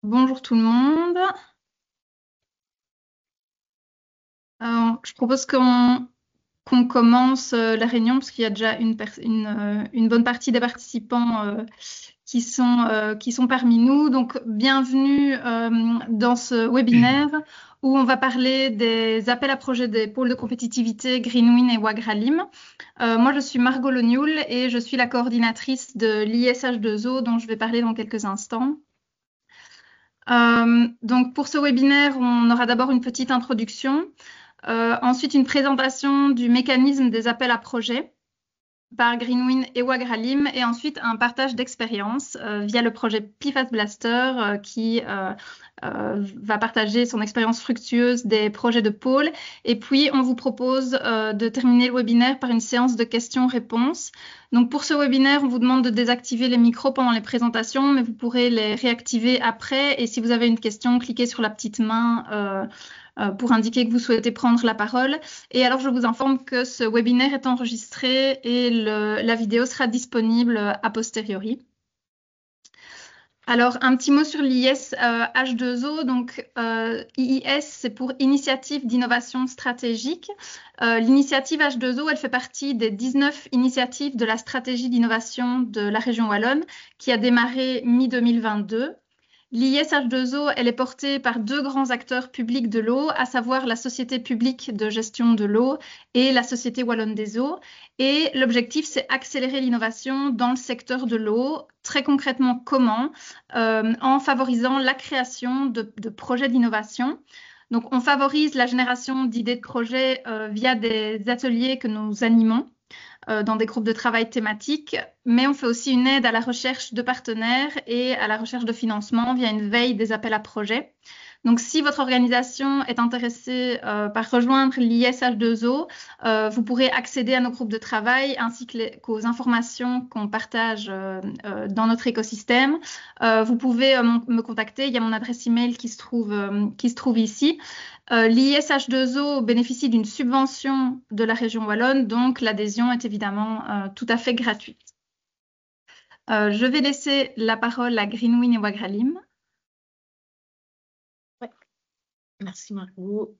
Bonjour tout le monde. Je propose qu'on commence la réunion parce qu'il y a déjà une bonne partie des participants qui sont parmi nous. Donc, bienvenue dans ce webinaire où on va parler des appels à projets des pôles de compétitivité Greenwin et Wagralim. Moi, je suis Margot Lognoul et je suis la coordinatrice de l'ISH2O dont je vais parler dans quelques instants. Donc pour ce webinaire, on aura d'abord une petite introduction, ensuite une présentation du mécanisme des appels à projets par Greenwin et Wagralim, et ensuite un partage d'expérience via le projet PFAS Blaster qui va partager son expérience fructueuse des projets de pôle. Et puis, on vous propose de terminer le webinaire par une séance de questions-réponses. Donc, pour ce webinaire, on vous demande de désactiver les micros pendant les présentations, mais vous pourrez les réactiver après. Et si vous avez une question, cliquez sur la petite main pour indiquer que vous souhaitez prendre la parole. Et alors, je vous informe que ce webinaire est enregistré et la vidéo sera disponible a posteriori. Alors, un petit mot sur l'IS H2O. Donc, IIS, c'est pour Initiative d'innovation stratégique. L'initiative H2O, elle fait partie des 19 initiatives de la stratégie d'innovation de la région Wallonne qui a démarré mi-2022. L'ISH2O, elle est portée par deux grands acteurs publics de l'eau, à savoir la Société publique de gestion de l'eau et la Société wallonne des eaux. Et l'objectif, c'est accélérer l'innovation dans le secteur de l'eau. Très concrètement, comment? En favorisant la création de projets d'innovation. Donc, on favorise la génération d'idées de projets via des ateliers que nous animons dans des groupes de travail thématiques, mais on fait aussi une aide à la recherche de partenaires et à la recherche de financement via une veille des appels à projets. Donc, si votre organisation est intéressée par rejoindre l'ISH2O, vous pourrez accéder à nos groupes de travail ainsi qu'aux informations qu'on partage dans notre écosystème. Vous pouvez me contacter, il y a mon adresse email qui se trouve ici. L'ISH2O bénéficie d'une subvention de la région Wallonne, donc l'adhésion est évidemment tout à fait gratuite. Je vais laisser la parole à Greenwin et Wagralim. Ouais. Merci Margot.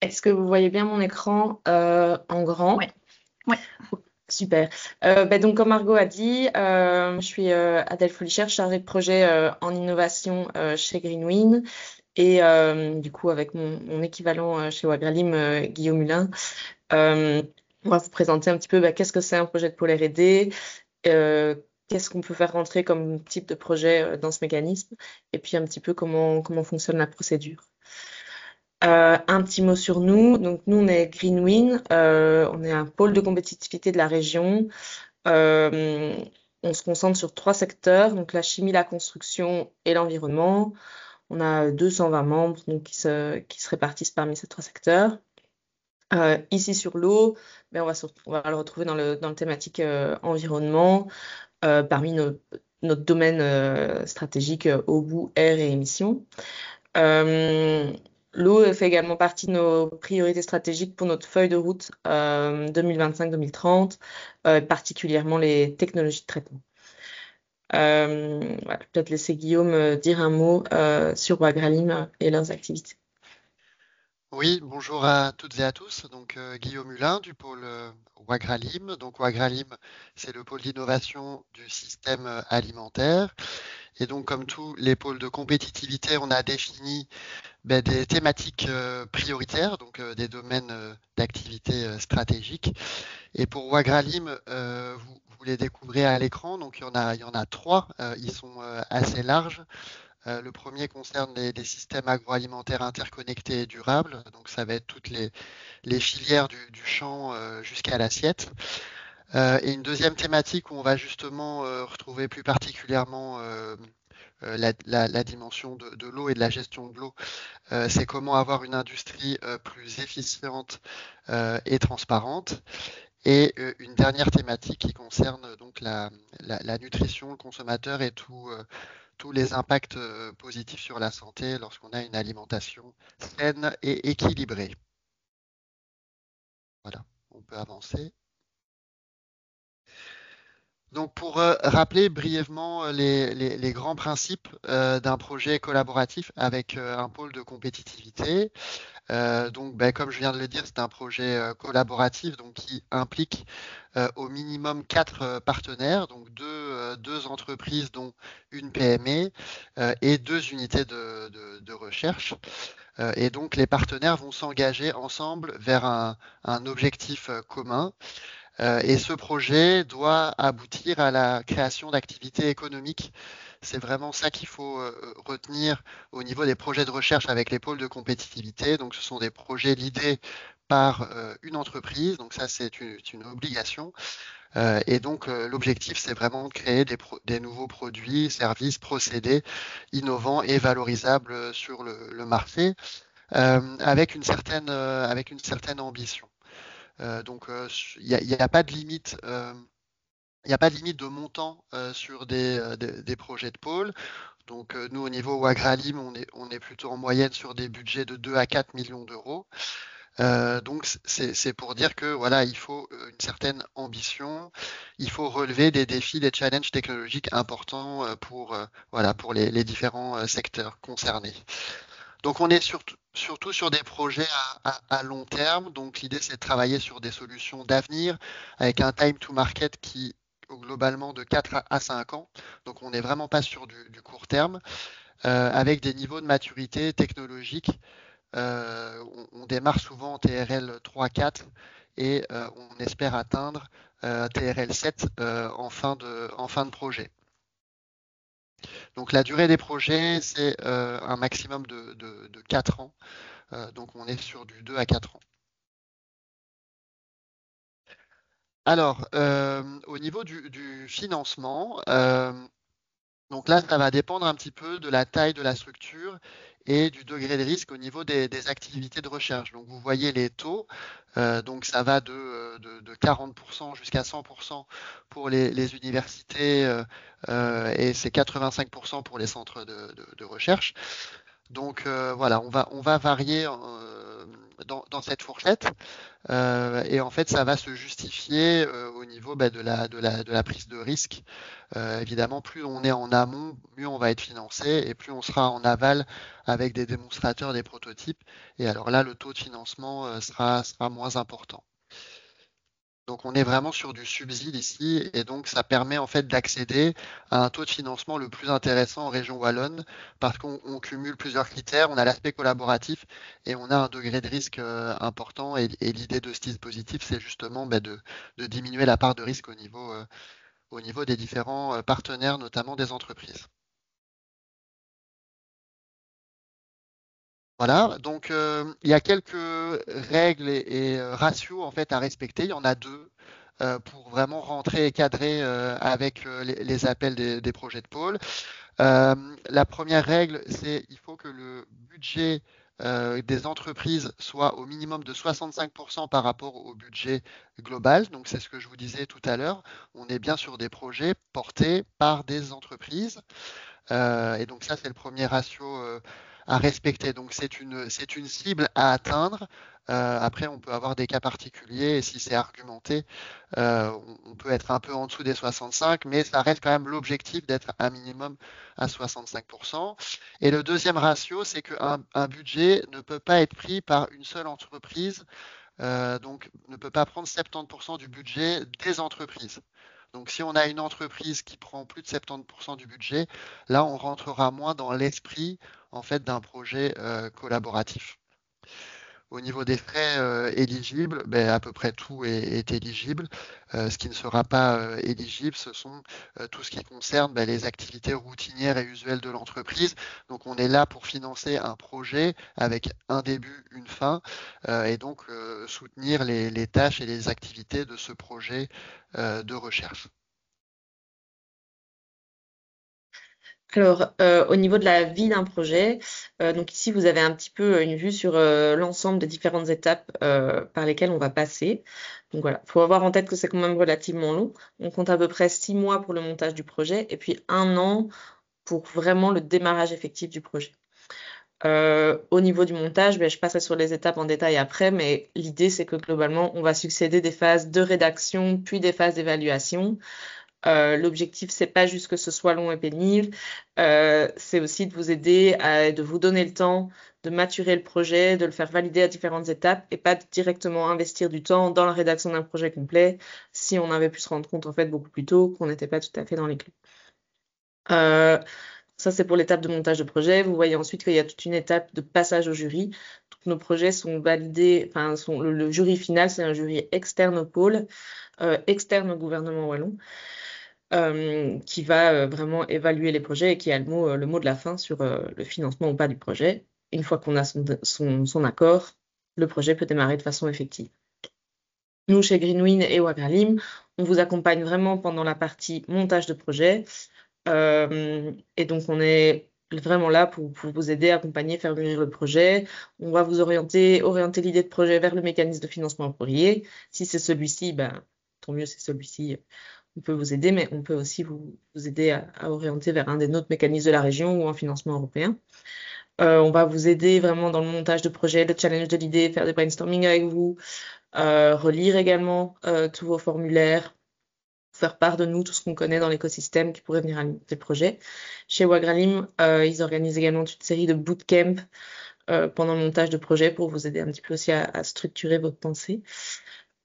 Est-ce que vous voyez bien mon écran en grand? Oui. Ouais. Super. Donc, comme Margot a dit, je suis Adèle Folichère, chargée de projet en innovation chez Greenwin. Et du coup, avec mon équivalent chez Wagralim, Guillaume Hulin, on va vous présenter un petit peu qu'est-ce que c'est un projet de pôle R&D, qu'est-ce qu'on peut faire rentrer comme type de projet dans ce mécanisme, et puis un petit peu comment fonctionne la procédure. Un petit mot sur nous. Donc, nous, on est Greenwin. On est un pôle de compétitivité de la région. On se concentre sur 3 secteurs, donc la chimie, la construction et l'environnement. On a 220 membres donc, qui se répartissent parmi ces 3 secteurs. Ici, sur l'eau, on va le retrouver dans le thématique environnement, parmi notre domaine stratégique eau, boue, air et émissions. L'eau fait également partie de nos priorités stratégiques pour notre feuille de route 2025-2030, particulièrement les technologies de traitement. Voilà, peut-être laisser Guillaume dire un mot sur Wagralim et leurs activités. Oui, bonjour à toutes et à tous. Donc Guillaume Hulin du pôle Wagralim. Donc Wagralim, c'est le pôle d'innovation du système alimentaire. Et donc comme tous les pôles de compétitivité, on a défini des thématiques prioritaires, donc des domaines d'activité stratégiques. Et pour Wagralim, vous les découvrez à l'écran. Donc il y en a 3. Ils sont assez larges. Le premier concerne les systèmes agroalimentaires interconnectés et durables. Donc, ça va être toutes les filières du champ jusqu'à l'assiette. Et une deuxième thématique où on va justement retrouver plus particulièrement la dimension de l'eau et de la gestion de l'eau, c'est comment avoir une industrie plus efficiente et transparente. Et une dernière thématique qui concerne donc la nutrition, le consommateur et tous les impacts positifs sur la santé lorsqu'on a une alimentation saine et équilibrée. Voilà, on peut avancer. Donc pour rappeler brièvement les grands principes d'un projet collaboratif avec un pôle de compétitivité. Donc, comme je viens de le dire, c'est un projet collaboratif donc, qui implique au minimum 4 partenaires, donc deux entreprises dont une PME et 2 unités de recherche. Et donc les partenaires vont s'engager ensemble vers un objectif commun. Et ce projet doit aboutir à la création d'activités économiques. C'est vraiment ça qu'il faut retenir au niveau des projets de recherche avec les pôles de compétitivité. Donc, ce sont des projets l'idée par une entreprise. Donc, ça, c'est une obligation. Et donc, l'objectif, c'est vraiment de créer des nouveaux produits, services, procédés innovants et valorisables sur le marché avec une certaine ambition. Donc, il n'y a pas de limite. Il n'y a pas de limite de montant sur des projets de pôle. Donc nous, au niveau Wagralim, on est plutôt en moyenne sur des budgets de 2 à 4 millions d'euros. Donc c'est pour dire que voilà, il faut une certaine ambition, il faut relever des défis, des challenges technologiques importants pour les différents secteurs concernés. Donc on est surtout sur des projets à long terme. Donc l'idée c'est de travailler sur des solutions d'avenir avec un time to market qui globalement de 4 à 5 ans. Donc on n'est vraiment pas sur du court terme, avec des niveaux de maturité technologique. On démarre souvent en TRL 3-4 et on espère atteindre TRL 7 en fin de projet. Donc la durée des projets, c'est un maximum de 4 ans. Donc on est sur du 2 à 4 ans. Alors, au niveau du financement, donc là, ça va dépendre un petit peu de la taille de la structure et du degré de risque au niveau des activités de recherche. Donc vous voyez les taux, donc ça va de 40% jusqu'à 100% pour les universités et c'est 85% pour les centres de recherche. Donc voilà, on va varier dans cette fourchette. Et en fait, ça va se justifier au niveau de la prise de risque. Évidemment, plus on est en amont, mieux on va être financé et plus on sera en aval avec des démonstrateurs, des prototypes. Et alors là, le taux de financement sera moins important. Donc on est vraiment sur du subside ici et donc ça permet en fait d'accéder à un taux de financement le plus intéressant en région wallonne parce qu'on cumule plusieurs critères, on a l'aspect collaboratif et on a un degré de risque important et l'idée de ce dispositif c'est justement de diminuer la part de risque au niveau des différents partenaires, notamment des entreprises. Voilà, donc il y a quelques règles et ratios en fait à respecter. Il y en a deux pour vraiment rentrer et cadrer avec les appels des projets de pôle. La première règle, c'est il faut que le budget des entreprises soit au minimum de 65% par rapport au budget global. Donc c'est ce que je vous disais tout à l'heure. On est bien sur des projets portés par des entreprises. Et donc ça, c'est le premier ratio à respecter. Donc c'est une cible à atteindre. Après, on peut avoir des cas particuliers et si c'est argumenté, on peut être un peu en dessous des 65, mais ça reste quand même l'objectif d'être un minimum à 65%. Et le deuxième ratio, c'est qu'un budget ne peut pas être pris par une seule entreprise, donc ne peut pas prendre 70% du budget des entreprises. Donc si on a une entreprise qui prend plus de 70% du budget, là on rentrera moins dans l'esprit en fait d'un projet collaboratif. Au niveau des frais éligibles, à peu près tout est éligible. Ce qui ne sera pas éligible, ce sont tout ce qui concerne les activités routinières et usuelles de l'entreprise. Donc on est là pour financer un projet avec un début, une fin, et donc soutenir les tâches et les activités de ce projet de recherche. Alors, au niveau de la vie d'un projet, donc ici vous avez un petit peu une vue sur l'ensemble des différentes étapes par lesquelles on va passer. Donc voilà, il faut avoir en tête que c'est quand même relativement long. On compte à peu près 6 mois pour le montage du projet et puis 1 an pour vraiment le démarrage effectif du projet. Au niveau du montage, je passerai sur les étapes en détail après, mais l'idée, c'est que globalement, on va succéder des phases de rédaction, puis des phases d'évaluation. L'objectif, c'est pas juste que ce soit long et pénible, c'est aussi de vous aider de vous donner le temps de maturer le projet, de le faire valider à différentes étapes et pas directement investir du temps dans la rédaction d'un projet complet si on avait pu se rendre compte en fait beaucoup plus tôt qu'on n'était pas tout à fait dans les clous. Ça, c'est pour l'étape de montage de projet. Vous voyez ensuite qu'il y a toute une étape de passage au jury. Tous nos projets sont validés, enfin, le jury final, c'est un jury externe au pôle, externe au gouvernement wallon, qui va vraiment évaluer les projets et qui a le mot de la fin sur le financement ou pas du projet. Une fois qu'on a son accord, le projet peut démarrer de façon effective. Nous, chez Greenwind et Wagralim, on vous accompagne vraiment pendant la partie montage de projet. Et donc, on est vraiment là pour vous aider, accompagner, faire mûrir le projet. On va vous orienter l'idée de projet vers le mécanisme de financement approprié. Si c'est celui-ci, ben, tant mieux, c'est celui-ci. On peut vous aider, mais on peut aussi vous aider à orienter vers un des autres mécanismes de la région ou un financement européen. On va vous aider vraiment dans le montage de projet, le challenge de l'idée, faire des brainstorming avec vous, relire également tous vos formulaires, faire part de nous, tout ce qu'on connaît dans l'écosystème qui pourrait venir alimenter le projet. Chez Wagralim, ils organisent également toute une série de bootcamps pendant le montage de projet pour vous aider un petit peu aussi à structurer votre pensée.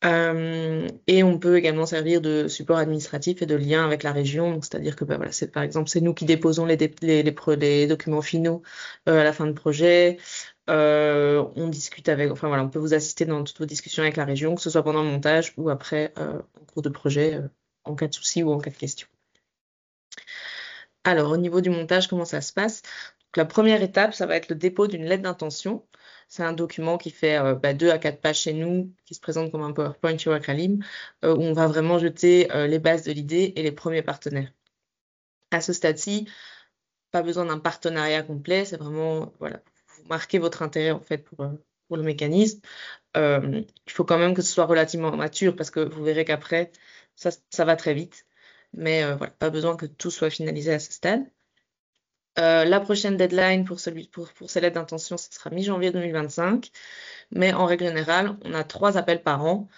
Et on peut également servir de support administratif et de lien avec la région. Donc, c'est-à-dire que, voilà, par exemple, c'est nous qui déposons les documents finaux à la fin de projet. On discute enfin voilà, on peut vous assister dans toutes vos discussions avec la région, que ce soit pendant le montage ou après en cours de projet, en cas de souci ou en cas de question. Alors, au niveau du montage, comment ça se passe? Donc, la première étape, ça va être le dépôt d'une lettre d'intention. C'est un document qui fait 2 à 4 pages chez nous, qui se présente comme un PowerPoint chez Wagralim, où on va vraiment jeter les bases de l'idée et les premiers partenaires. À ce stade-ci, pas besoin d'un partenariat complet, c'est vraiment, voilà, vous marquez votre intérêt en fait pour le mécanisme. Il faut quand même que ce soit relativement mature parce que vous verrez qu'après, ça va très vite. Mais voilà, pas besoin que tout soit finalisé à ce stade. La prochaine deadline pour ces lettres d'intention, ce sera mi-janvier 2025. Mais en règle générale, on a 3 appels par an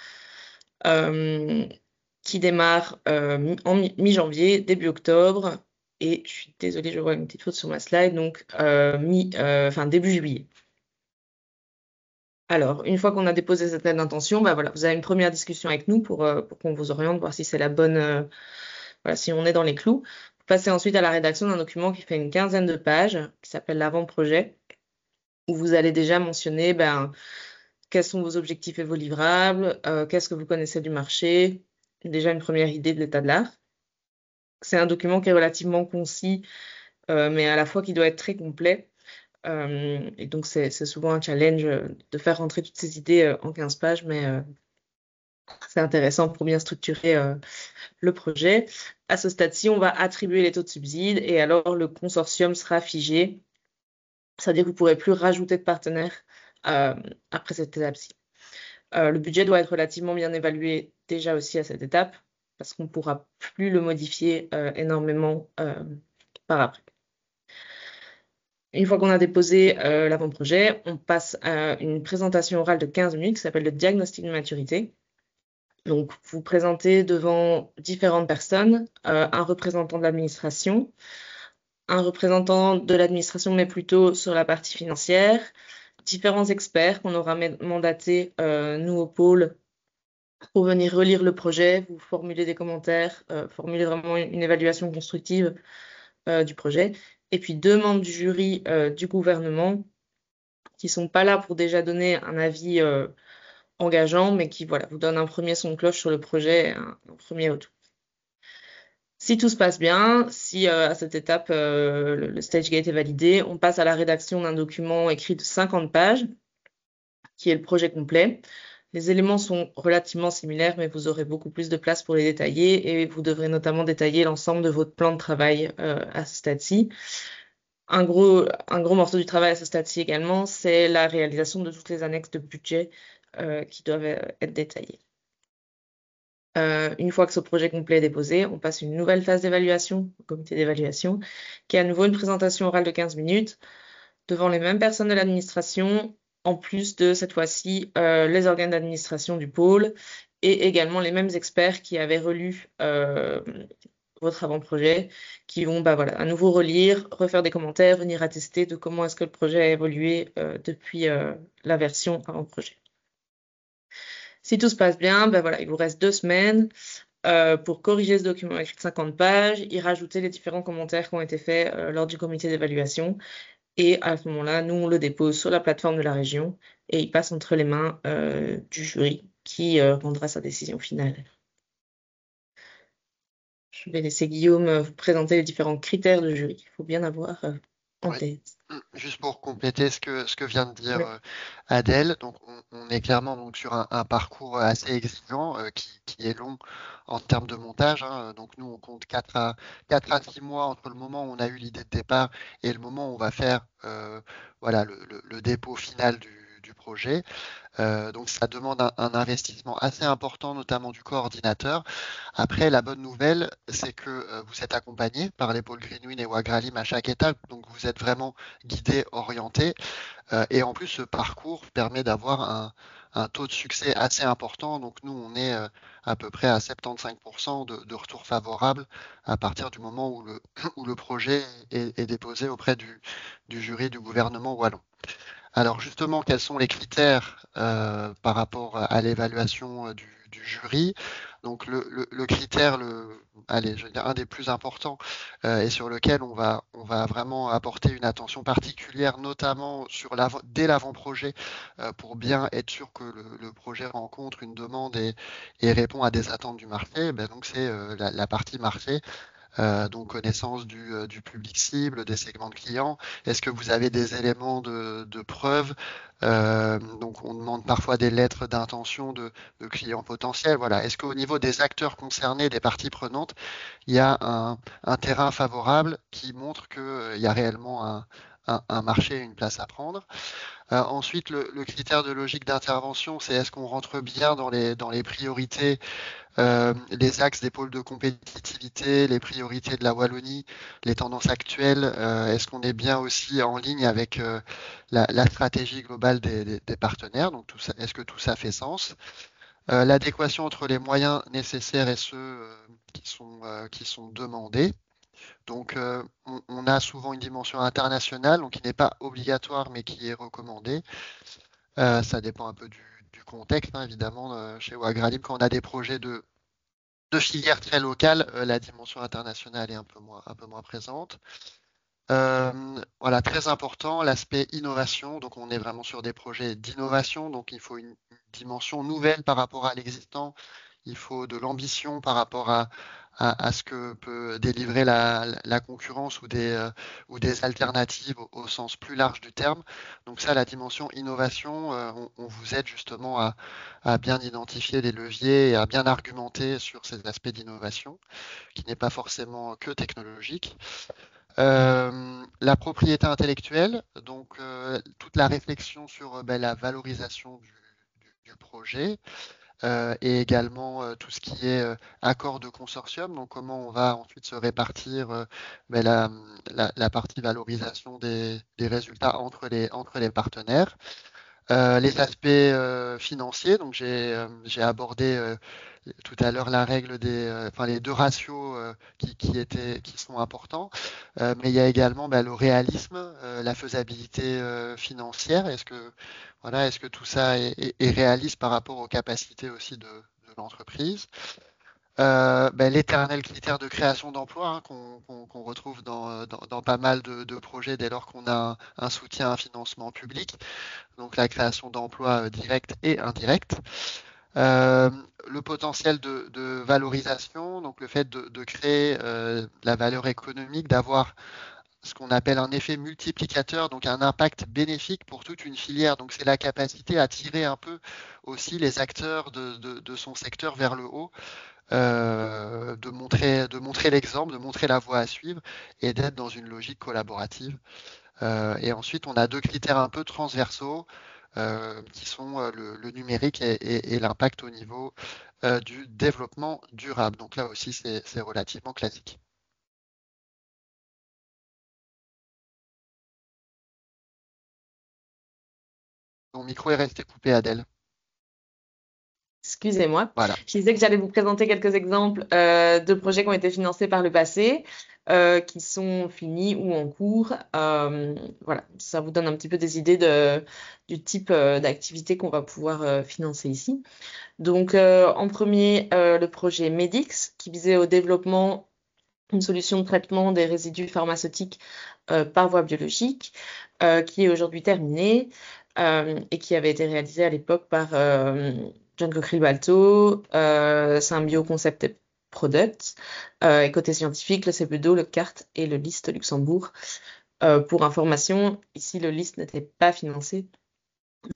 qui démarrent en mi-janvier, début octobre. Et je suis désolée, je vois une petite faute sur ma slide, donc début juillet. Alors, une fois qu'on a déposé cette lettre d'intention, voilà, vous avez une première discussion avec nous pour qu'on vous oriente, voir si c'est la bonne, voilà, si on est dans les clous. Vous passez ensuite à la rédaction d'un document qui fait une 15aine de pages, qui s'appelle l'avant-projet, où vous allez déjà mentionner quels sont vos objectifs et vos livrables, qu'est-ce que vous connaissez du marché, déjà une première idée de l'état de l'art. C'est un document qui est relativement concis, mais à la fois qui doit être très complet. Et donc, c'est souvent un challenge de faire rentrer toutes ces idées en 15 pages, mais c'est intéressant pour bien structurer le projet. À ce stade-ci, on va attribuer les taux de subside et alors le consortium sera figé. C'est-à-dire que vous ne pourrez plus rajouter de partenaires après cette étape-ci. Le budget doit être relativement bien évalué déjà aussi à cette étape parce qu'on ne pourra plus le modifier énormément par après. Une fois qu'on a déposé l'avant-projet, on passe à une présentation orale de 15 minutes qui s'appelle le diagnostic de maturité. Donc, vous présentez devant différentes personnes, un représentant de l'administration, un représentant de l'administration, mais plutôt sur la partie financière, différents experts qu'on aura mandatés, nous, au pôle, pour venir relire le projet, vous formuler des commentaires, formuler vraiment une évaluation constructive du projet. Et puis 2 membres du jury du gouvernement qui sont pas là pour déjà donner un avis engageant, mais qui voilà, vous donnent un premier son de cloche sur le projet, un premier retour. Si tout se passe bien, si à cette étape le stage gate est validé, on passe à la rédaction d'un document écrit de 50 pages, qui est le projet complet. Les éléments sont relativement similaires, mais vous aurez beaucoup plus de place pour les détailler et vous devrez notamment détailler l'ensemble de votre plan de travail à ce stade-ci. Un gros morceau du travail à ce stade-ci également, c'est la réalisation de toutes les annexes de budget qui doivent être détaillées. Une fois que ce projet complet est déposé, on passe une nouvelle phase d'évaluation, au comité d'évaluation, qui est à nouveau une présentation orale de 15 minutes devant les mêmes personnes de l'administration, en plus de cette fois-ci les organes d'administration du pôle et également les mêmes experts qui avaient relu votre avant-projet, qui vont voilà, à nouveau relire, refaire des commentaires, venir attester de comment est-ce que le projet a évolué depuis la version avant-projet. Si tout se passe bien, voilà, il vous reste 2 semaines pour corriger ce document écrit de 50 pages, y rajouter les différents commentaires qui ont été faits lors du comité d'évaluation. Et à ce moment-là, nous, on le dépose sur la plateforme de la région et il passe entre les mains du jury qui rendra sa décision finale. Je vais laisser Guillaume vous présenter les différents critères de jury. Il faut bien avoir en Oui. tête. Juste pour compléter ce que vient de dire Oui. Adèle, donc on est clairement donc sur un parcours assez exigeant qui est long en termes de montage, hein. Donc nous on compte 4 à 6 mois entre le moment où on a eu l'idée de départ et le moment où on va faire voilà, le dépôt final du projet. Donc ça demande un investissement assez important, notamment du coordinateur. Après, la bonne nouvelle, c'est que vous êtes accompagné par les pôles Greenwin et Wagralim à chaque étape, donc vous êtes vraiment guidé, orienté. Et en plus, ce parcours permet d'avoir un taux de succès assez important. Donc nous, on est à peu près à 75% de retour favorable à partir du moment où où le projet est déposé auprès du jury du gouvernement wallon. Alors justement, quels sont les critères par rapport à l'évaluation du jury? Donc le critère, allez, je veux dire, un des plus importants et sur lequel on va vraiment apporter une attention particulière, notamment dès l'avant-projet, pour bien être sûr que le projet rencontre une demande et répond à des attentes du marché. Ben donc c'est la partie marché. Donc connaissance du public cible, des segments de clients. Est-ce que vous avez des éléments de preuve? Donc on demande parfois des lettres d'intention de clients potentiels. Voilà. Est-ce qu'au niveau des acteurs concernés, des parties prenantes, il y a un terrain favorable qui montre qu'il y a réellement un marché, une place à prendre? Ensuite, le critère de logique d'intervention, c'est est-ce qu'on rentre bien dans les priorités, les axes des pôles de compétitivité, les priorités de la Wallonie, les tendances actuelles, est-ce qu'on est bien aussi en ligne avec la stratégie globale des partenaires? Donc tout ça, est-ce que tout ça fait sens? L'adéquation entre les moyens nécessaires et ceux qui sont demandés. Donc on a souvent une dimension internationale, donc qui n'est pas obligatoire mais qui est recommandée. Ça dépend un peu du contexte, hein, évidemment. Chez Wagralim, quand on a des projets de filières très locales, la dimension internationale est un peu moins présente. Voilà, très important, l'aspect innovation. Donc, on est vraiment sur des projets d'innovation. Donc, il faut une dimension nouvelle par rapport à l'existant. Il faut de l'ambition par rapport à ce que peut délivrer la concurrence ou des alternatives au sens plus large du terme. Donc ça, la dimension innovation, on vous aide justement à bien identifier les leviers et à bien argumenter sur ces aspects d'innovation, qui n'est pas forcément que technologique. La propriété intellectuelle, donc toute la réflexion sur la valorisation du projet, et également tout ce qui est accord de consortium, donc comment on va ensuite se répartir la partie valorisation des résultats entre les partenaires. Les aspects financiers, donc j'ai abordé tout à l'heure la règle enfin les deux ratios qui sont importants, mais il y a également le réalisme, la faisabilité financière. Est-ce que tout ça est réaliste par rapport aux capacités aussi de l'entreprise? L'éternel critère de création d'emploi, hein, qu'on retrouve dans pas mal de projets dès lors qu'on a un soutien, un financement public, donc la création d'emplois directs et indirects. Le potentiel de valorisation, donc le fait de créer la valeur économique, d'avoir ce qu'on appelle un effet multiplicateur, donc un impact bénéfique pour toute une filière. Donc c'est la capacité à tirer un peu aussi les acteurs de son secteur vers le haut, de montrer l'exemple, de montrer la voie à suivre et d'être dans une logique collaborative. Et ensuite, on a deux critères un peu transversaux. qui sont le numérique et l'impact au niveau du développement durable. Donc là aussi, c'est relativement classique. Ton micro est resté coupé, Adèle. Excusez-moi. Voilà. Je disais que j'allais vous présenter quelques exemples de projets qui ont été financés par le passé, qui sont finis ou en cours. Voilà, ça vous donne un petit peu des idées du type d'activité qu'on va pouvoir financer ici. Donc, en premier, le projet MEDIX, qui visait au développement d'une solution de traitement des résidus pharmaceutiques par voie biologique, qui est aujourd'hui terminée et qui avait été réalisée à l'époque par John Cockerill-Balto, Symbio Concept Products, et côté scientifique, le CEPEDO, le CART et le LIST Luxembourg. Pour information, ici, le LIST n'était pas financé.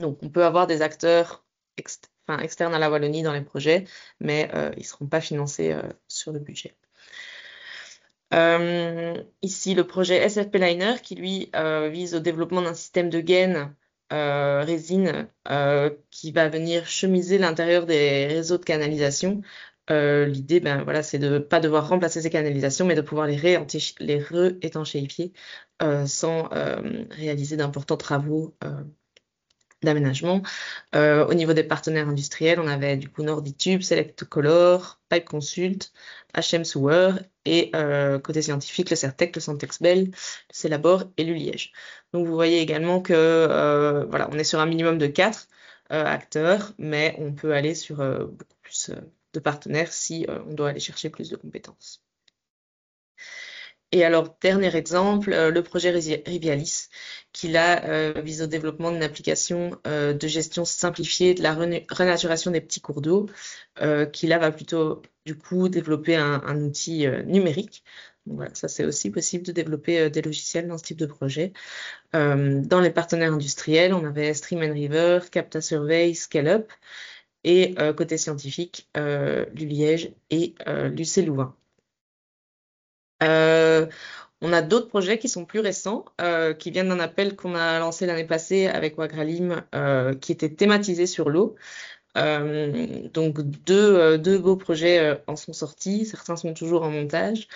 Donc, on peut avoir des acteurs externes à la Wallonie dans les projets, mais ils ne seront pas financés sur le budget. Ici, le projet SFP Liner qui, lui, vise au développement d'un système de gaine résine qui va venir chemiser l'intérieur des réseaux de canalisation. L'idée, ben, voilà, c'est de ne pas devoir remplacer ces canalisations, mais de pouvoir les re-étanchéifier sans réaliser d'importants travaux d'aménagement. Au niveau des partenaires industriels, on avait du coup Norditube, Selectcolor, Pipe Consult, HM Sewer et côté scientifique, le Certec, le Santexbel, le Celabor et le Liège. Donc vous voyez également que voilà, on est sur un minimum de 4 acteurs, mais on peut aller sur beaucoup plus de partenaires si on doit aller chercher plus de compétences. Et alors, dernier exemple, le projet Rivialis, qui là vise au développement d'une application de gestion simplifiée de la renaturation des petits cours d'eau, qui là va plutôt du coup développer un outil numérique. Donc, voilà, ça c'est aussi possible de développer des logiciels dans ce type de projet. Dans les partenaires industriels, on avait Stream and River, Capta Survey, Scale-up, et côté scientifique, l'ULiège et l'UC Louvain. On a d'autres projets qui sont plus récents, qui viennent d'un appel qu'on a lancé l'année passée avec Wagralim, qui était thématisé sur l'eau. Donc deux beaux projets en sont sortis, certains sont toujours en montage.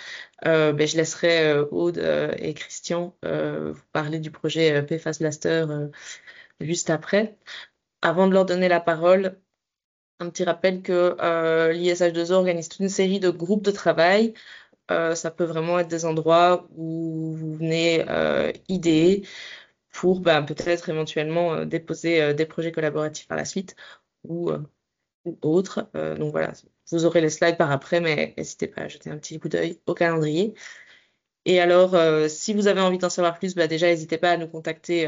Je laisserai Aude et Christian vous parler du projet PFAS Blaster juste après. Avant de leur donner la parole, un petit rappel que l'ISH2O organise toute une série de groupes de travail. Ça peut vraiment être des endroits où vous venez idéer pour peut-être éventuellement déposer des projets collaboratifs par la suite ou autres. Donc voilà, vous aurez les slides par après, mais n'hésitez pas à jeter un petit coup d'œil au calendrier. Et alors, si vous avez envie d'en savoir plus, déjà, n'hésitez pas à nous contacter,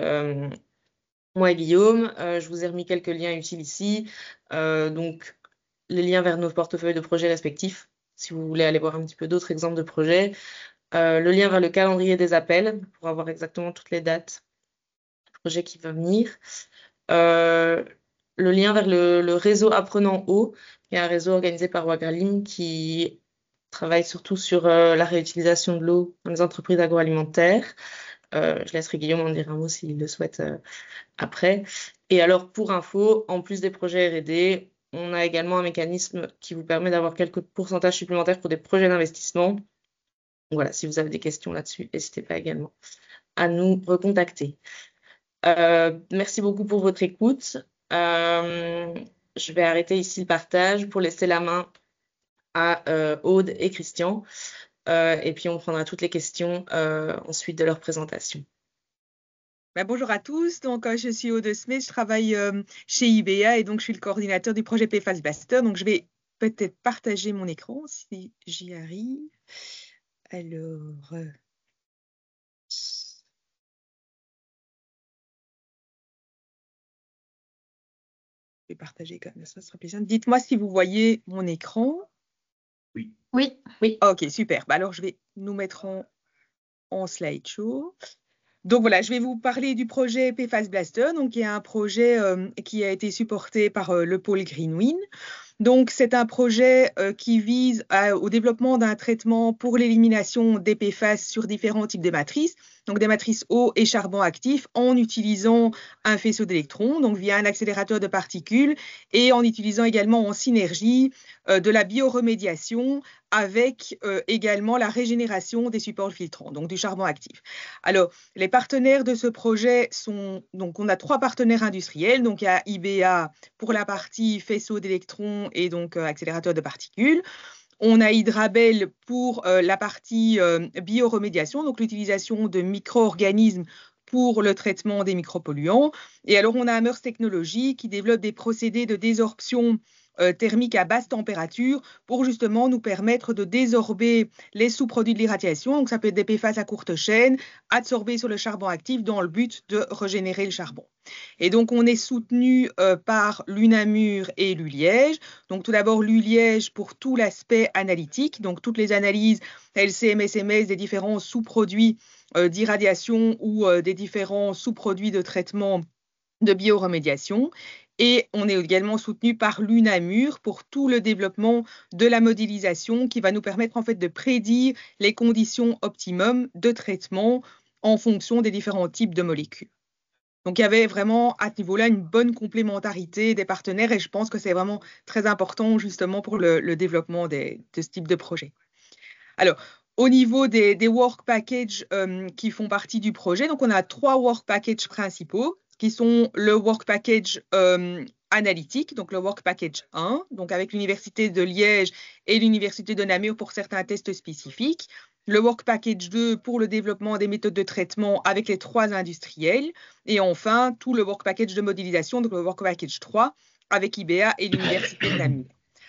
moi et Guillaume. Je vous ai remis quelques liens utiles ici. Donc, les liens vers nos portefeuilles de projets respectifs, si vous voulez aller voir un petit peu d'autres exemples de projets. Le lien vers le calendrier des appels pour avoir exactement toutes les dates du projet qui va venir. Le lien vers le réseau Apprenant Eau, qui est un réseau organisé par Wagralim qui travaille surtout sur la réutilisation de l'eau dans les entreprises agroalimentaires. Je laisserai Guillaume en dire un mot s'il le souhaite après. Et alors, pour info, en plus des projets R&D, on a également un mécanisme qui vous permet d'avoir quelques pourcentages supplémentaires pour des projets d'investissement. Voilà, si vous avez des questions là-dessus, n'hésitez pas également à nous recontacter. Merci beaucoup pour votre écoute. Je vais arrêter ici le partage pour laisser la main à Aude et Christian. Et puis, on prendra toutes les questions ensuite de leur présentation. Bonjour à tous, donc je suis Aude Smith, je travaille chez IBA et donc je suis le coordinateur du projet PFAS Blaster. Donc je vais peut-être partager mon écran si j'y arrive. Alors, je vais partager comme ça sera plus simple. Dites-moi si vous voyez mon écran. Oui. Ok, super. Alors je vais nous mettre en slideshow. Donc voilà, je vais vous parler du projet PFAS Blaster, donc qui est un projet qui a été supporté par le pôle Greenwin. Donc, c'est un projet qui vise au développement d'un traitement pour l'élimination des PFAS sur différents types de matrices, donc des matrices eau et charbon actif, en utilisant un faisceau d'électrons, donc via un accélérateur de particules, et en utilisant également en synergie de la bioremédiation avec également la régénération des supports filtrants, donc du charbon actif. Alors, les partenaires de ce projet sont, donc on a 3 partenaires industriels, donc il y a IBA pour la partie faisceau d'électrons et donc accélérateur de particules. On a Hydrabel pour la partie bioremédiation, donc l'utilisation de micro-organismes pour le traitement des micropolluants. Et alors, on a Amers Technologies qui développe des procédés de désorption thermique à basse température pour justement nous permettre de désorber les sous-produits de l'irradiation. Donc, ça peut être des PFAS à courte chaîne, adsorbés sur le charbon actif dans le but de régénérer le charbon. Et donc, on est soutenu par l'UNAMUR et l'ULiège. Donc, tout d'abord, l'ULiège pour tout l'aspect analytique, donc toutes les analyses LCM, SMS des différents sous-produits d'irradiation ou des différents sous-produits de traitement de bioremédiation. Et on est également soutenu par l'UNAMUR pour tout le développement de la modélisation qui va nous permettre en fait de prédire les conditions optimum de traitement en fonction des différents types de molécules. Donc, il y avait vraiment à ce niveau-là une bonne complémentarité des partenaires et je pense que c'est vraiment très important justement pour le développement de ce type de projet. Alors, au niveau des work packages qui font partie du projet, donc on a 3 work packages principaux qui sont le work package analytique, donc le work package 1, donc avec l'Université de Liège et l'Université de Namur pour certains tests spécifiques. Le work package 2 pour le développement des méthodes de traitement avec les 3 industriels. Et enfin, tout le work package de modélisation, donc le work package 3 avec IBA et l'Université de Namur.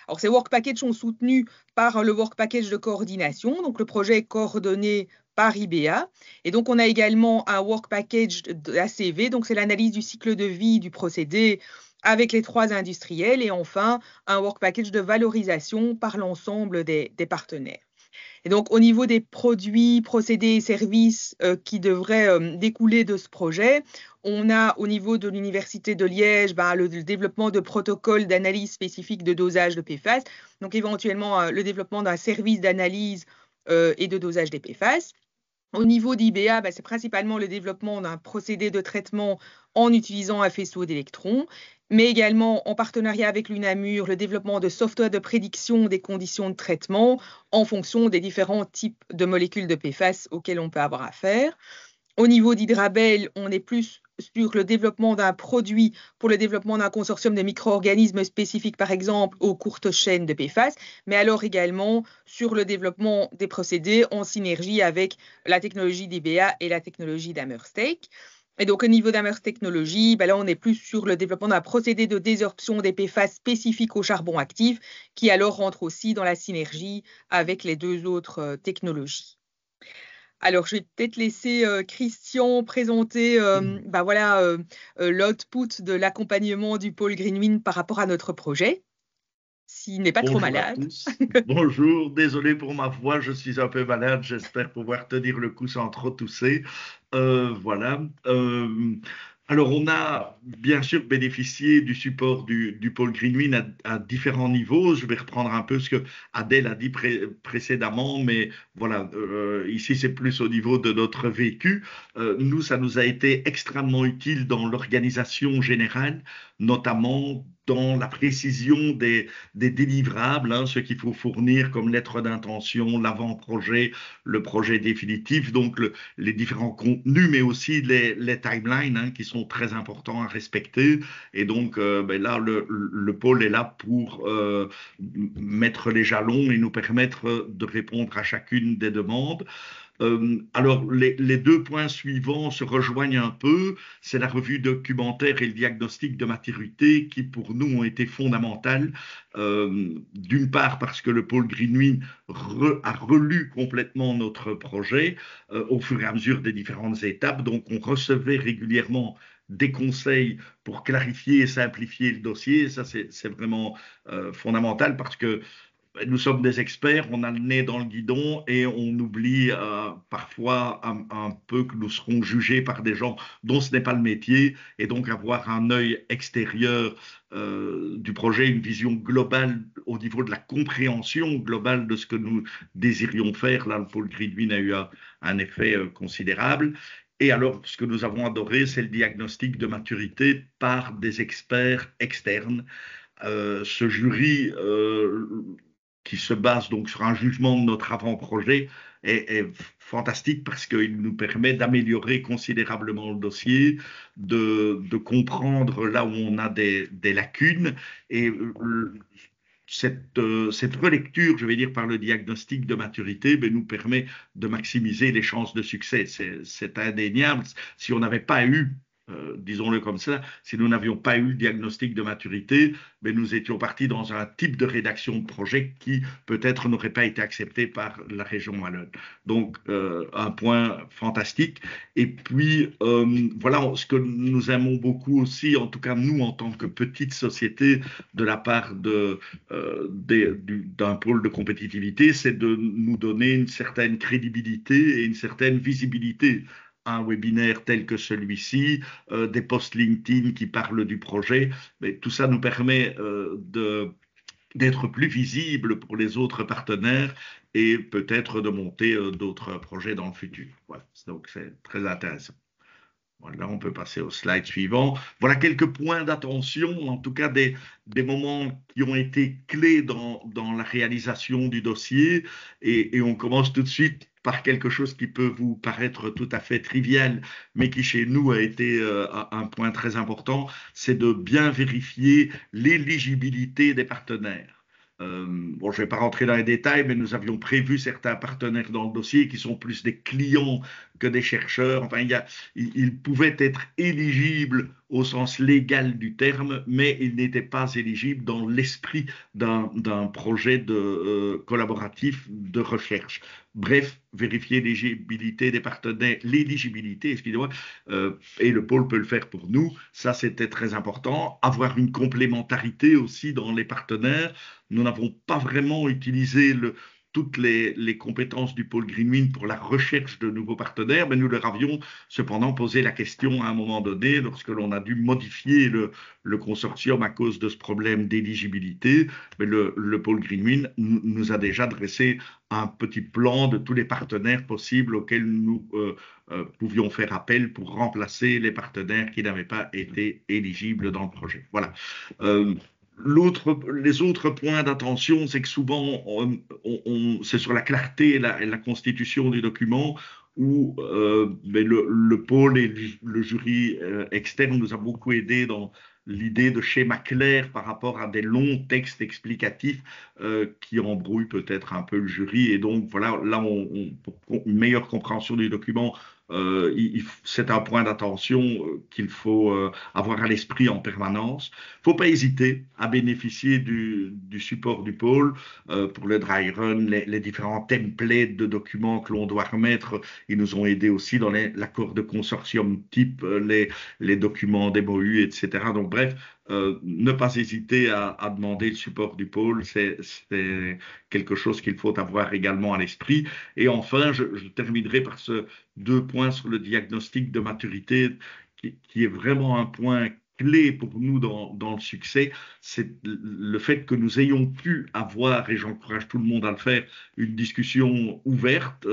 Alors, ces work packages sont soutenus par le work package de coordination, donc le projet est coordonné par IBA. Et donc, on a également un work package d'ACV, donc c'est l'analyse du cycle de vie du procédé avec les 3 industriels. Et enfin, un work package de valorisation par l'ensemble des partenaires. Et donc, au niveau des produits, procédés et services qui devraient découler de ce projet, on a au niveau de l'Université de Liège le développement de protocoles d'analyse spécifiques de dosage de PFAS, donc éventuellement le développement d'un service d'analyse et de dosage des PFAS. Au niveau d'IBA, c'est principalement le développement d'un procédé de traitement en utilisant un faisceau d'électrons, mais également en partenariat avec l'UNAMUR, le développement de software de prédiction des conditions de traitement en fonction des différents types de molécules de PFAS auxquelles on peut avoir affaire. Au niveau d'Hydrabel, on est plus sur le développement d'un produit pour le développement d'un consortium de micro-organismes spécifiques, par exemple, aux courtes chaînes de PFAS, mais alors également sur le développement des procédés en synergie avec la technologie d'IBA et la technologie d'Amers-Tech. Et donc, au niveau d'Amers Technologies, là, on est plus sur le développement d'un procédé de désorption des PFAS spécifiques au charbon actif, qui alors rentre aussi dans la synergie avec les 2 autres technologies. Alors, je vais peut-être laisser Christian présenter l'output de l'accompagnement du pôle Greenwind par rapport à notre projet, s'il n'est pas trop malade. Bonjour à tous. Bonjour, désolé pour ma voix, je suis un peu malade, j'espère pouvoir tenir le coup sans trop tousser. Voilà. Alors, on a bien sûr bénéficié du support du pôle Greenwind à différents niveaux. Je vais reprendre un peu ce que Adèle a dit précédemment, mais voilà, ici c'est plus au niveau de notre vécu. Nous, ça nous a été extrêmement utile dans l'organisation générale, notamment dans la précision des délivrables, ce qu'il faut fournir comme lettre d'intention, l'avant-projet, le projet définitif, donc les différents contenus, mais aussi les timelines qui sont très importants à respecter. Et donc là, le pôle est là pour mettre les jalons et nous permettre de répondre à chacune des demandes. Alors, les 2 points suivants se rejoignent un peu. C'est la revue documentaire et le diagnostic de maturité qui, pour nous, ont été fondamentales. D'une part, parce que le pôle Greenwind a relu complètement notre projet au fur et à mesure des différentes étapes. Donc, on recevait régulièrement des conseils pour clarifier et simplifier le dossier. Ça, c'est vraiment fondamental parce que nous sommes des experts, on a le nez dans le guidon et on oublie parfois un peu que nous serons jugés par des gens dont ce n'est pas le métier, et donc avoir un œil extérieur du projet, une vision globale au niveau de la compréhension globale de ce que nous désirions faire. Là, le pôle Greenwin a eu un effet considérable. Et alors, ce que nous avons adoré, c'est le diagnostic de maturité par des experts externes. Ce jury qui se base donc sur un jugement de notre avant-projet est fantastique parce qu'il nous permet d'améliorer considérablement le dossier, de comprendre là où on a des lacunes, et cette relecture, je vais dire, par le diagnostic de maturité, nous permet de maximiser les chances de succès. C'est indéniable. Si on n'avait pas eu, disons-le comme ça, si nous n'avions pas eu le diagnostic de maturité, nous étions partis dans un type de rédaction de projet qui peut-être n'aurait pas été accepté par la région wallonne. Donc, un point fantastique. Et puis, voilà, ce que nous aimons beaucoup aussi, en tout cas nous, en tant que petite société, de la part d'un pôle de compétitivité, c'est de nous donner une certaine crédibilité et une certaine visibilité. Un webinaire tel que celui-ci, des posts LinkedIn qui parlent du projet, mais tout ça nous permet d'être plus visible pour les autres partenaires et peut-être de monter d'autres projets dans le futur. Voilà. Donc c'est très intéressant. Voilà, on peut passer au slide suivant. Voilà quelques points d'attention, en tout cas des moments qui ont été clés dans la réalisation du dossier. Et on commence tout de suite par quelque chose qui peut vous paraître tout à fait trivial, mais qui chez nous a été un point très important, c'est de bien vérifier l'éligibilité des partenaires. Bon, je ne vais pas rentrer dans les détails, mais nous avions prévu certains partenaires dans le dossier qui sont plus des clients que des chercheurs. Enfin, ils pouvaient être éligibles au sens légal du terme, mais ils n'étaient pas éligibles dans l'esprit d'un projet collaboratif de recherche. Bref, vérifier l'éligibilité des partenaires, excusez-moi, et le pôle peut le faire pour nous. Ça, c'était très important. Avoir une complémentarité aussi dans les partenaires. Nous n'avons pas vraiment utilisé toutes les compétences du pôle Greenwin pour la recherche de nouveaux partenaires, mais nous leur avions cependant posé la question à un moment donné, lorsque l'on a dû modifier le consortium à cause de ce problème d'éligibilité. Mais le pôle Greenwin nous a déjà dressé un petit plan de tous les partenaires possibles auxquels nous pouvions faire appel pour remplacer les partenaires qui n'avaient pas été éligibles dans le projet. Voilà. Les autres points d'attention, c'est que souvent, c'est sur la clarté et la constitution du document où le pôle et le jury externe nous a beaucoup aidé dans l'idée de schéma clair par rapport à des longs textes explicatifs qui embrouillent peut-être un peu le jury. Et donc, voilà, là, pour une meilleure compréhension du document, c'est un point d'attention qu'il faut avoir à l'esprit en permanence. Il ne faut pas hésiter à bénéficier du support du pôle pour le dry run, les différents templates de documents que l'on doit remettre. Ils nous ont aidés aussi dans l'accord de consortium type, les documents des MOU, etc. Donc bref, ne pas hésiter à demander le support du pôle, c'est quelque chose qu'il faut avoir également à l'esprit. Et enfin, je terminerai par deux points sur le diagnostic de maturité, qui est vraiment un point clé pour nous dans le succès. C'est le fait que nous ayons pu avoir, et j'encourage tout le monde à le faire, une discussion ouverte,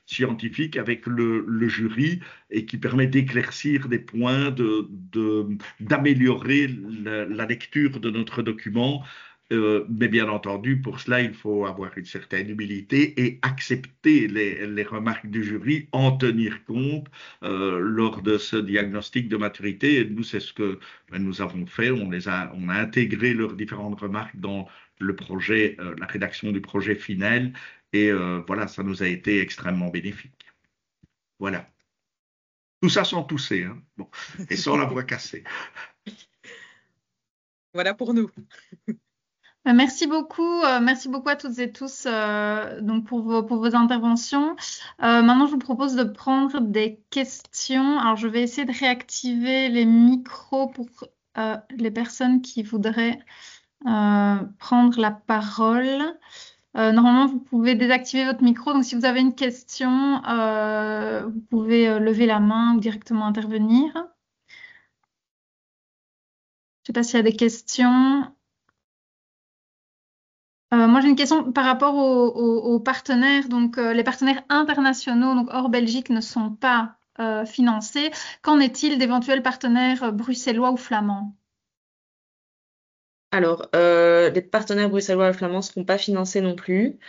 scientifique avec le jury, et qui permet d'éclaircir des points, d'améliorer la lecture de notre document. Mais bien entendu, pour cela, il faut avoir une certaine humilité et accepter les remarques du jury, en tenir compte lors de ce diagnostic de maturité. Et nous, c'est ce que nous avons fait. On a intégré leurs différentes remarques dans le projet, la rédaction du projet final. Et voilà, ça nous a été extrêmement bénéfique. Voilà. Tout ça sans tousser, hein. Bon. Et sans la voix cassée. Voilà pour nous. Merci beaucoup à toutes et tous donc pour vos interventions. Maintenant, je vous propose de prendre des questions. Alors, je vais essayer de réactiver les micros pour les personnes qui voudraient prendre la parole. Normalement, vous pouvez désactiver votre micro. Donc, si vous avez une question, vous pouvez lever la main ou directement intervenir. Je ne sais pas s'il y a des questions. Moi, j'ai une question par rapport aux partenaires. Donc, les partenaires internationaux, donc hors Belgique, ne sont pas financés. Qu'en est-il d'éventuels partenaires bruxellois ou flamands? Alors, les partenaires bruxellois et flamands ne seront pas financés non plus,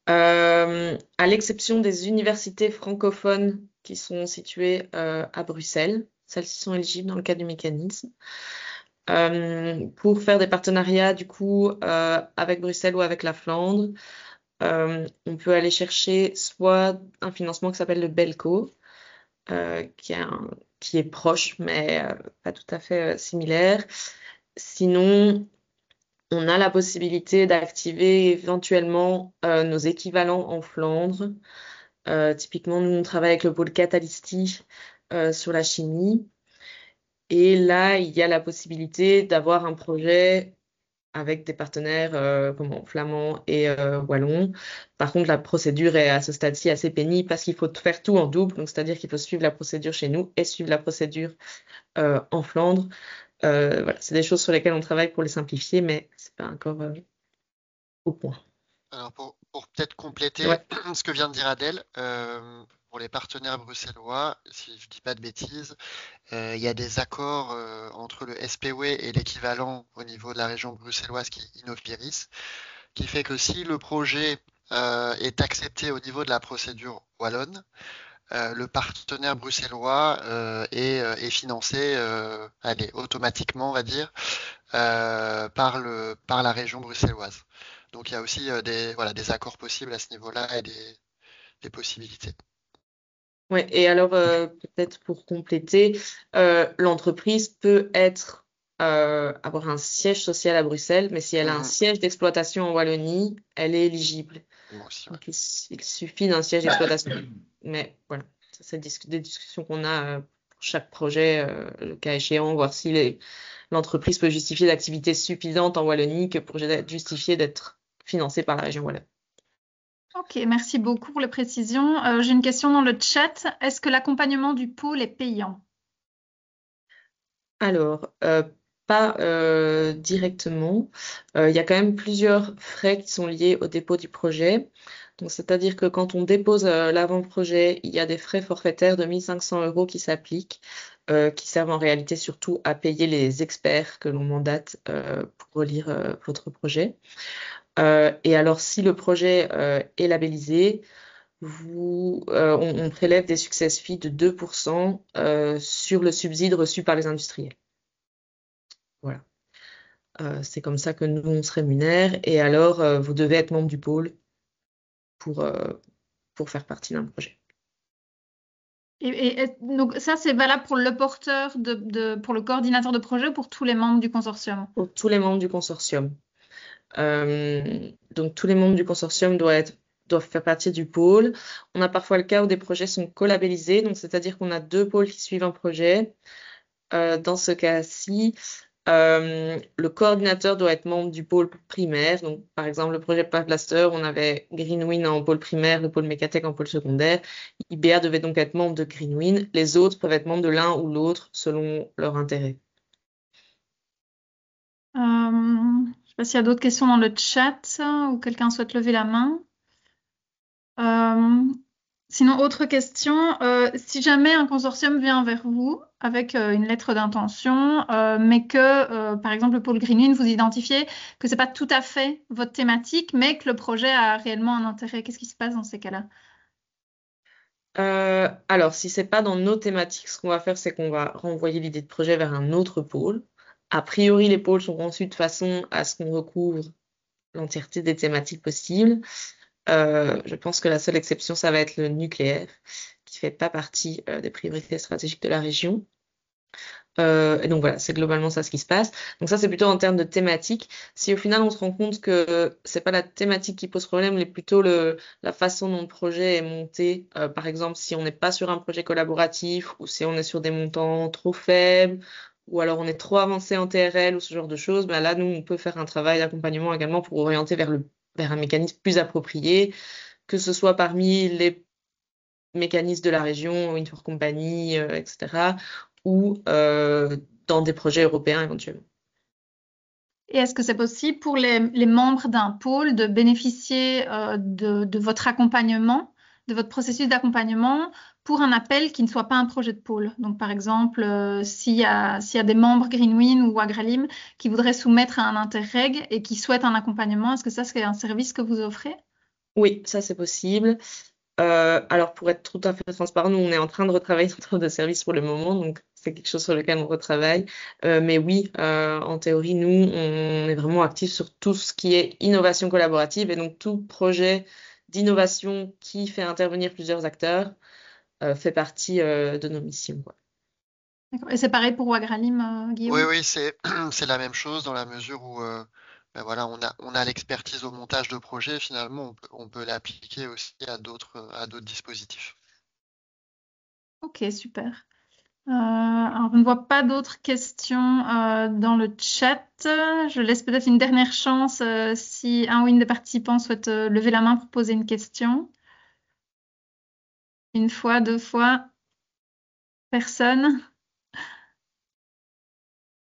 à l'exception des universités francophones qui sont situées à Bruxelles. Celles-ci sont éligibles dans le cadre du mécanisme. Pour faire des partenariats, du coup, avec Bruxelles ou avec la Flandre, on peut aller chercher soit un financement qui s'appelle le BELCO, qui est proche, mais pas tout à fait similaire. Sinon, on a la possibilité d'activer éventuellement nos équivalents en Flandre. Typiquement, nous, on travaille avec le pôle Catalysti sur la chimie. Et là, il y a la possibilité d'avoir un projet avec des partenaires flamands et wallons. Par contre, la procédure est à ce stade-ci assez pénible parce qu'il faut faire tout en double. Donc, c'est-à-dire qu'il faut suivre la procédure chez nous et suivre la procédure en Flandre. Voilà, c'est des choses sur lesquelles on travaille pour les simplifier, mais c'est pas encore au point. Alors pour peut-être compléter Ouais. ce que vient de dire Adèle, pour les partenaires bruxellois, si je dis pas de bêtises, il y a des accords entre le SPW et l'équivalent au niveau de la région bruxelloise qui est Innoviris, qui fait que si le projet est accepté au niveau de la procédure wallonne, le partenaire bruxellois est financé automatiquement, on va dire, par la région bruxelloise. Donc il y a aussi des accords possibles à ce niveau-là et des possibilités. Ouais, et alors peut-être pour compléter, l'entreprise peut avoir un siège social à Bruxelles, mais si elle a un siège d'exploitation en Wallonie, elle est éligible. Moi aussi, ouais. Donc il suffit d'un siège d'exploitation. Mais voilà, ça, c'est des discussions qu'on a pour chaque projet, le cas échéant, voir si l'entreprise peut justifier d'activités suffisantes en Wallonie que pour justifier d'être financée par la région wallonne. Ok, merci beaucoup pour les précisions. J'ai une question dans le chat. Est-ce que l'accompagnement du pôle est payant? Alors, pas directement. Il y a quand même plusieurs frais qui sont liés au dépôt du projet. Donc, c'est-à-dire que quand on dépose l'avant-projet, il y a des frais forfaitaires de 1 500 € qui s'appliquent, qui servent en réalité surtout à payer les experts que l'on mandate pour relire votre projet. Et alors, si le projet est labellisé, on prélève des success fees de 2% sur le subside reçu par les industriels. Voilà. C'est comme ça que nous, on se rémunère. Et alors, vous devez être membre du pôle pour faire partie d'un projet. Donc ça, c'est valable pour le porteur, pour le coordinateur de projet ou pour tous les membres du consortium? Pour tous les membres du consortium. Donc, tous les membres du consortium doivent faire partie du pôle. On a parfois le cas où des projets sont collabellisés, donc c'est-à-dire qu'on a 2 pôles qui suivent un projet. Dans ce cas-ci, le coordinateur doit être membre du pôle primaire. Donc, par exemple, le projet Blaster, on avait Greenwin en pôle primaire, le pôle Mécatech en pôle secondaire. IBA devait donc être membre de Greenwin. Les autres peuvent être membres de l'un ou l'autre selon leur intérêt. Je ne sais pas s'il y a d'autres questions dans le chat ou quelqu'un souhaite lever la main. Sinon, autre question, si jamais un consortium vient vers vous avec une lettre d'intention, mais que, par exemple, le pôle Greenwin, vous identifiez que ce n'est pas tout à fait votre thématique, mais que le projet a réellement un intérêt, qu'est-ce qui se passe dans ces cas-là? Alors, si c'est pas dans nos thématiques, ce qu'on va faire, c'est qu'on va renvoyer l'idée de projet vers un autre pôle. A priori, les pôles sont conçus de façon à ce qu'on recouvre l'entièreté des thématiques possibles. Je pense que la seule exception, ça va être le nucléaire, qui fait pas partie des priorités stratégiques de la région. Et donc voilà, c'est globalement ça ce qui se passe. Donc ça, c'est plutôt en termes de thématique. Si au final on se rend compte que c'est pas la thématique qui pose problème, mais plutôt la façon dont le projet est monté, par exemple si on n'est pas sur un projet collaboratif ou si on est sur des montants trop faibles ou alors on est trop avancé en TRL ou ce genre de choses, ben là, nous, on peut faire un travail d'accompagnement également pour orienter vers un mécanisme plus approprié, que ce soit parmi les mécanismes de la région, Wind for Company, etc., ou dans des projets européens éventuellement. Et est-ce que c'est possible pour les membres d'un pôle de bénéficier de votre accompagnement, de votre processus d'accompagnement pour un appel qui ne soit pas un projet de pôle? Donc, par exemple, s'il y a des membres Greenwin ou Wagralim qui voudraient soumettre à un Interreg et qui souhaitent un accompagnement, est-ce que ça, c'est un service que vous offrez? Oui, ça c'est possible. Alors, pour être tout à fait transparent, nous, on est en train de retravailler notre offre de service pour le moment, donc c'est quelque chose sur lequel on retravaille. Mais oui, en théorie, nous, on est vraiment actifs sur tout ce qui est innovation collaborative et donc tout projet d'innovation qui fait intervenir plusieurs acteurs fait partie de nos missions, quoi. D'accord. Et c'est pareil pour Wagralim, Oui, Guillaume? oui, c'est la même chose dans la mesure où ben voilà, on a l'expertise au montage de projet. Finalement, on peut l'appliquer aussi à d'autres dispositifs. Ok, super. Alors, je ne vois pas d'autres questions dans le chat. Je laisse peut-être une dernière chance si un ou une des participants souhaite lever la main pour poser une question. Une fois, deux fois, personne.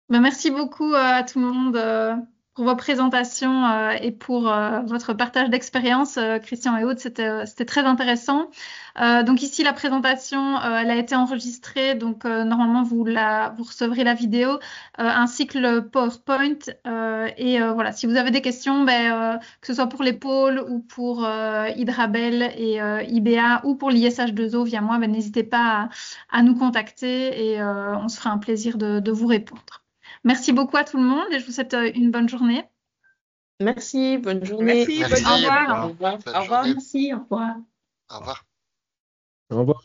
Ben, merci beaucoup à tout le monde pour vos présentations et pour votre partage d'expérience, Christian et Aude. C'était très intéressant. Donc ici, la présentation, elle a été enregistrée. Donc normalement, vous recevrez la vidéo ainsi que le PowerPoint. Et voilà, si vous avez des questions, que ce soit pour les pôles ou pour Hydrabel et IBA ou pour l'ISH2O via moi, n'hésitez pas à nous contacter et on se fera un plaisir de vous répondre. Merci beaucoup à tout le monde et je vous souhaite une bonne journée. Merci, bonne journée. Merci, Merci, bonne journée. Au revoir. Au revoir. bonne Au revoir. journée. Merci, au revoir. Au revoir. Au revoir.